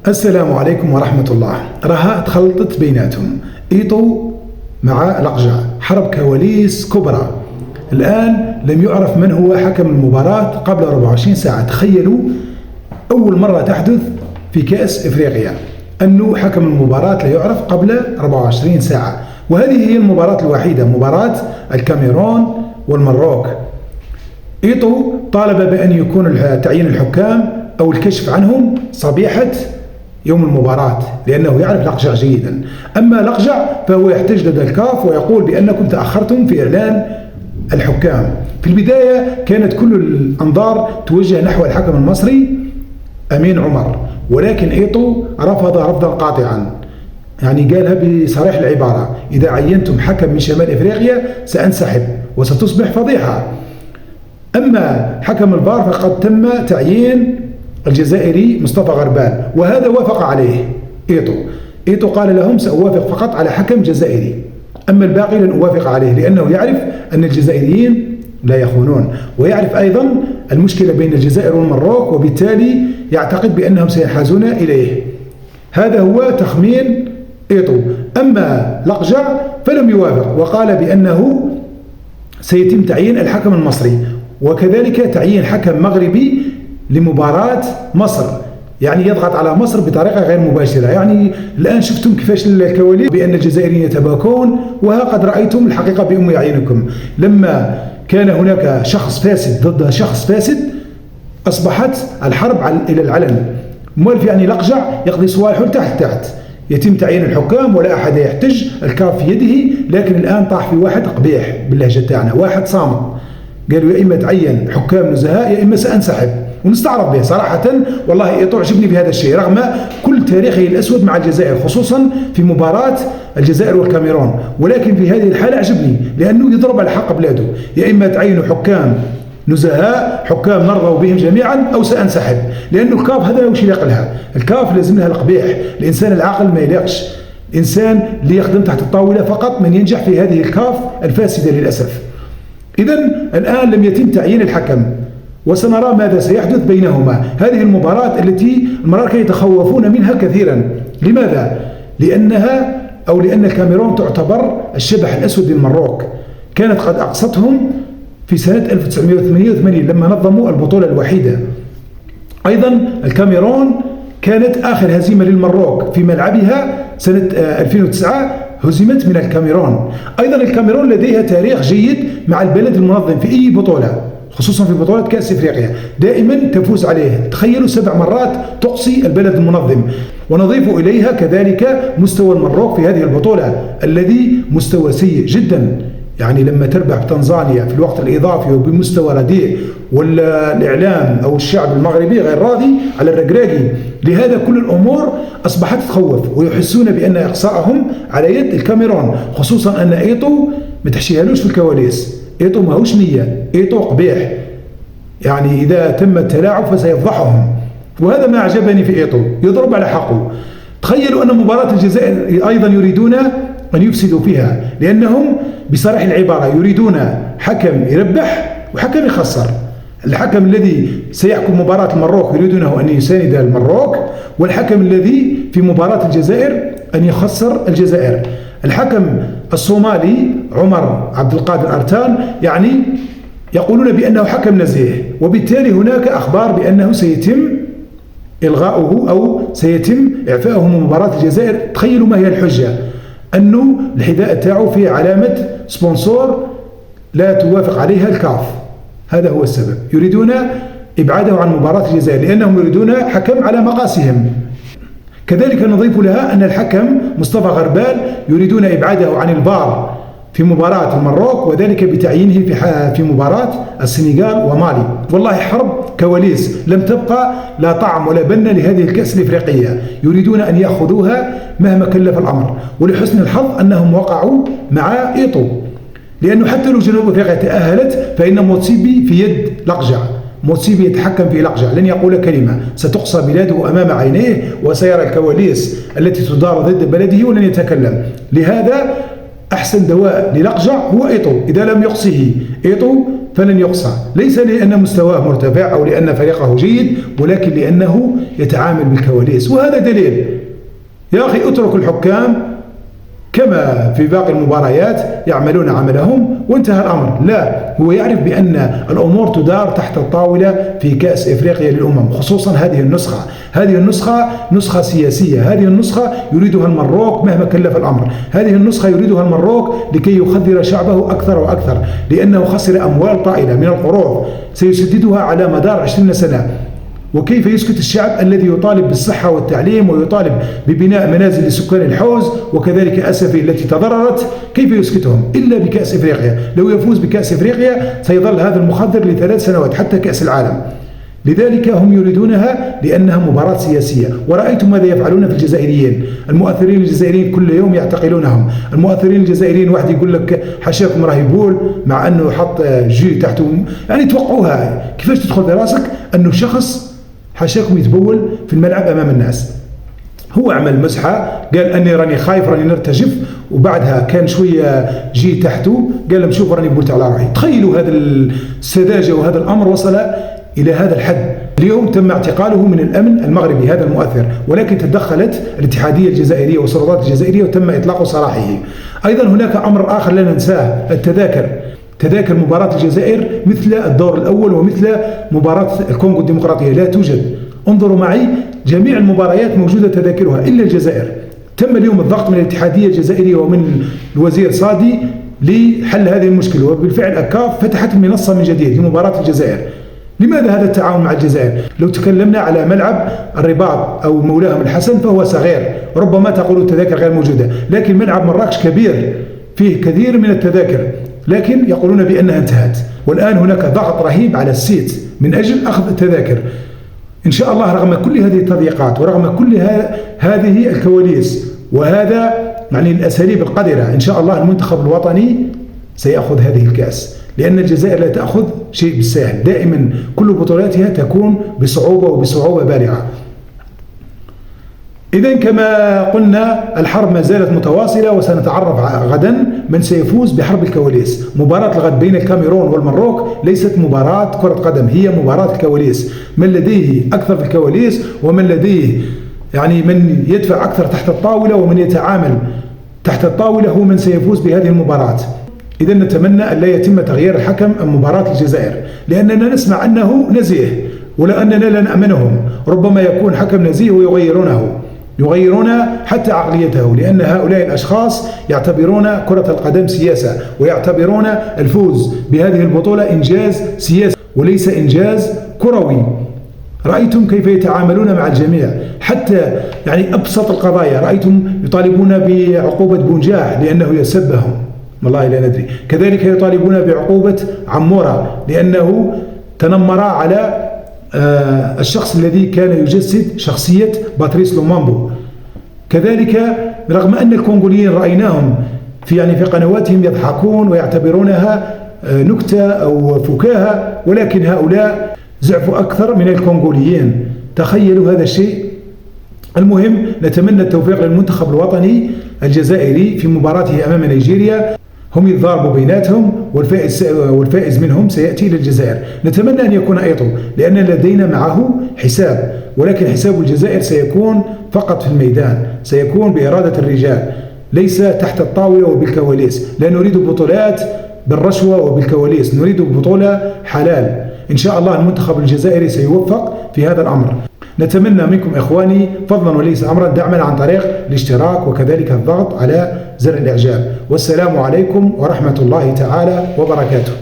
السلام عليكم ورحمة الله. راها تخلطت بيناتهم إيطو مع لقجع، حرب كواليس كبرى. الآن لم يعرف من هو حكم المباراة قبل 24 ساعة. تخيلوا أول مرة تحدث في كأس إفريقيا أنه حكم المباراة لا يعرف قبل 24 ساعة، وهذه هي المباراة الوحيدة، مباراة الكاميرون والمروك. إيطو طالب بأن يكون تعيين الحكام أو الكشف عنهم صبيحة يوم المباراة لأنه يعرف لقجع جيدا. أما لقجع فهو يحتج لدى الكاف ويقول بأنكم تأخرتم في إعلان الحكام. في البداية كانت كل الأنظار توجه نحو الحكم المصري أمين عمر، ولكن إيطو رفض رفضا قاطعا، يعني قالها بصريح العبارة: إذا عينتم حكم من شمال إفريقيا سأنسحب وستصبح فضيحة. أما حكم الفار فقد تم تعيين الجزائري مصطفى غربال، وهذا وافق عليه إيطو قال لهم: سأوافق فقط على حكم جزائري، أما الباقي لن أوافق عليه، لأنه يعرف أن الجزائريين لا يخونون، ويعرف أيضا المشكلة بين الجزائر والمروك، وبالتالي يعتقد بأنهم سينحازون إليه. هذا هو تخمين إيطو. أما لقجع فلم يوافق وقال بأنه سيتم تعيين الحكم المصري، وكذلك تعيين حكم مغربي لمباراة مصر، يعني يضغط على مصر بطريقة غير مباشرة. يعني الآن شفتم كيفاش الكواليس بأن الجزائريين يتباكون، وها قد رأيتم الحقيقة بأم أعينكم. لما كان هناك شخص فاسد ضد شخص فاسد أصبحت الحرب إلى العلن. مولف يعني لقجع يقضي صوالحه تحت يتم تعيين الحكام ولا أحد يحتج، الكاف في يده. لكن الآن طاح في واحد قبيح باللهجة تاعنا، واحد صامت، قالوا: يا إما تعين حكام نزهاء يا إما سأنسحب. ونستعرض به صراحة. والله إيطو عجبني بهذا الشيء رغم كل تاريخه الأسود مع الجزائر، خصوصا في مباراة الجزائر والكاميرون، ولكن في هذه الحالة عجبني لأنه يضرب على حق بلاده: يا إما تعينوا حكام نزهاء، حكام نرضى بهم جميعا، أو سأنسحب. لأنه الكاف هذا وش يليق لها، الكاف لازم لها القبيح. الإنسان العاقل ما يليقش، الإنسان اللي يخدم تحت الطاولة فقط من ينجح في هذه الكاف الفاسدة للأسف. إذن الآن لم يتم تعيين الحكم، وسنرى ماذا سيحدث بينهما. هذه المباراة التي المراكة يتخوفون منها كثيرا. لماذا؟ لأن الكاميرون تعتبر الشبح الأسود للمروك، كانت قد أقصتهم في سنة 1988 لما نظموا البطولة الوحيدة. أيضا الكاميرون كانت آخر هزيمة للمروك في ملعبها سنة 2009، هزمت من الكاميرون. أيضا الكاميرون لديها تاريخ جيد مع البلد المنظم في أي بطولة، خصوصا في بطولة كأس إفريقيا دائما تفوز عليه. تخيلوا 7 مرات تقصي البلد المنظم. ونضيف إليها كذلك مستوى المروك في هذه البطولة الذي مستوى سيء جدا، يعني لما تربح بتنزانيا في الوقت الإضافي وبمستوى رديء، والإعلام أو الشعب المغربي غير راضي على الرقراقي. لهذا كل الأمور أصبحت تخوف، ويحسون بأن إقصاءهم على يد الكاميرون، خصوصا أن إيطو ما تحشيهالوش في الكواليس. إيطو ما هوش نية، إيطو قبيح، يعني إذا تم التلاعب فسيفضحهم، وهذا ما أعجبني في إيطو، يضرب على حقه. تخيلوا أن مباراة الجزائر أيضا يريدون أن يفسدوا فيها، لأنهم بصريح العبارة يريدون حكم يربح وحكم يخسر. الحكم الذي سيحكم مباراة المروك يريدونه أن يساند المروك، والحكم الذي في مباراة الجزائر أن يخسر الجزائر. الحكم الصومالي عمر عبد القادر أرتان يعني يقولون بأنه حكم نزيه، وبالتالي هناك أخبار بأنه سيتم إلغاؤه أو سيتم إعفاؤه من مباراة الجزائر. تخيلوا ما هي الحجة، أنه الحذاء تاعه فيه علامة سبونسور لا توافق عليها الكاف. هذا هو السبب، يريدون إبعاده عن مباراة الجزائر لأنهم يريدون حكم على مقاسهم. كذلك نضيف لها أن الحكم مصطفى غربال يريدون إبعاده عن الفار في مباراة المروك، وذلك بتعيينه في مباراة السنغال ومالي. والله حرب كواليس لم تبقى لا طعم ولا بن لهذه الكأس الإفريقية، يريدون أن يأخذوها مهما كلف الأمر. ولحسن الحظ أنهم وقعوا مع إيطو، لأنه حتى لو جنوب أفريقيا تأهلت فإن موتسيبي في يد لقجع، موتسيبي يتحكم في لقجع، لن يقول كلمة، ستقصى بلاده أمام عينيه وسيرى الكواليس التي تدار ضد بلده ولن يتكلم. لهذا أحسن دواء للقجع هو إيطو. إذا لم يقصه إيطو فلن يقصى، ليس لأن مستواه مرتفع أو لأن فريقه جيد، ولكن لأنه يتعامل بالكواليس. وهذا دليل يا أخي اترك الحكام كما في باقي المباريات يعملون عملهم وانتهى الأمر. لا، هو يعرف بأن الأمور تدار تحت الطاولة في كأس إفريقيا للأمم، خصوصا هذه النسخة. هذه النسخة نسخة سياسية، هذه النسخة يريدها المروك مهما كلف الأمر، هذه النسخة يريدها المروك لكي يخدر شعبه أكثر وأكثر، لأنه خسر أموال طائلة من القروض سيسددها على مدار 20 سنة. وكيف يسكت الشعب الذي يطالب بالصحة والتعليم ويطالب ببناء منازل لسكان الحوز وكذلك أسفي التي تضررت، كيف يسكتهم إلا بكأس إفريقيا؟ لو يفوز بكأس إفريقيا سيظل هذا المخدر ل3 سنوات حتى كأس العالم. لذلك هم يريدونها لأنها مباراة سياسية. ورأيتم ماذا يفعلون في الجزائريين، المؤثرين الجزائريين كل يوم يعتقلونهم. المؤثرين الجزائريين واحد يقول لك حاشاكم راه يبول مع أنه حط جي تحته، يعني توقعوها كيفاش تدخل في راسك أنه شخص حاشاكم يتبول في الملعب أمام الناس. هو عمل مسحة، قال أني راني خايف راني نرتجف، وبعدها كان شوية جي تحته قال لهم شوف راني بولت على روحي. تخيلوا هذا السذاجة وهذا الأمر وصل إلى هذا الحد. اليوم تم اعتقاله من الأمن المغربي هذا المؤثر، ولكن تدخلت الاتحادية الجزائرية والسلطات الجزائرية وتم إطلاق سراحه. أيضا هناك أمر آخر لا ننساه، التذاكر. تذاكر مباراة الجزائر مثل الدور الأول ومثل مباراة الكونغو الديمقراطية لا توجد. انظروا معي، جميع المباريات موجودة تذاكرها إلا الجزائر. تم اليوم الضغط من الاتحادية الجزائرية ومن الوزير صادي لحل هذه المشكلة، وبالفعل أكاف فتحت المنصة من جديد لمباراة الجزائر. لماذا هذا التعاون مع الجزائر؟ لو تكلمنا على ملعب الرباط أو مولاهم الحسن فهو صغير، ربما تقول التذاكر غير موجودة، لكن ملعب مراكش كبير فيه كثير من التذاكر، لكن يقولون بأنها انتهت. والآن هناك ضغط رهيب على السيت من أجل أخذ التذاكر. إن شاء الله رغم كل هذه التضييقات ورغم كل هذه الكواليس وهذا يعني الأساليب القذرة، إن شاء الله المنتخب الوطني سيأخذ هذه الكأس، لأن الجزائر لا تأخذ شيء بالساهل، دائما كل بطولاتها تكون بصعوبة بالغة. إذن كما قلنا الحرب ما زالت متواصلة، وسنتعرف غدا من سيفوز بحرب الكواليس. مباراة الغد بين الكاميرون والمروك ليست مباراة كرة قدم، هي مباراة الكواليس. من لديه أكثر في الكواليس ومن لديه يعني من يدفع أكثر تحت الطاولة ومن يتعامل تحت الطاولة هو من سيفوز بهذه المباراة. إذن نتمنى أن لا يتم تغيير الحكم مباراة الجزائر، لأننا نسمع أنه نزيه ولا أننا لا نأمنهم. ربما يكون حكم نزيه ويغيرون حتى عقليته، لأن هؤلاء الأشخاص يعتبرون كرة القدم سياسة، ويعتبرون الفوز بهذه البطولة إنجاز سياسي وليس إنجاز كروي. رأيتم كيف يتعاملون مع الجميع، حتى يعني أبسط القضايا رأيتم يطالبون بعقوبة بونجاح لأنه يسبهم، والله لا ندري. كذلك يطالبون بعقوبة عمورة لأنه تنمر على الشخص الذي كان يجسد شخصية باتريس لومامبو. كذلك رغم أن الكونغوليين رأيناهم في قنواتهم يضحكون ويعتبرونها نكتة أو فكاهة، ولكن هؤلاء زعفوا أكثر من الكونغوليين. تخيلوا هذا الشيء. المهم نتمنى التوفيق للمنتخب الوطني الجزائري في مباراته أمام نيجيريا. هم يتضاربوا بيناتهم والفائز منهم سيأتي للجزائر. نتمنى أن يكون إيطو، لأن لدينا معه حساب، ولكن حساب الجزائر سيكون فقط في الميدان، سيكون بإرادة الرجال، ليس تحت الطاولة وبالكواليس. لا نريد بطولات بالرشوة وبالكواليس، نريد بطولة حلال. إن شاء الله المنتخب الجزائري سيوفق في هذا الأمر. نتمنى منكم إخواني فضلا وليس أمرا دعمنا عن طريق الاشتراك وكذلك الضغط على زر الإعجاب. والسلام عليكم ورحمة الله تعالى وبركاته.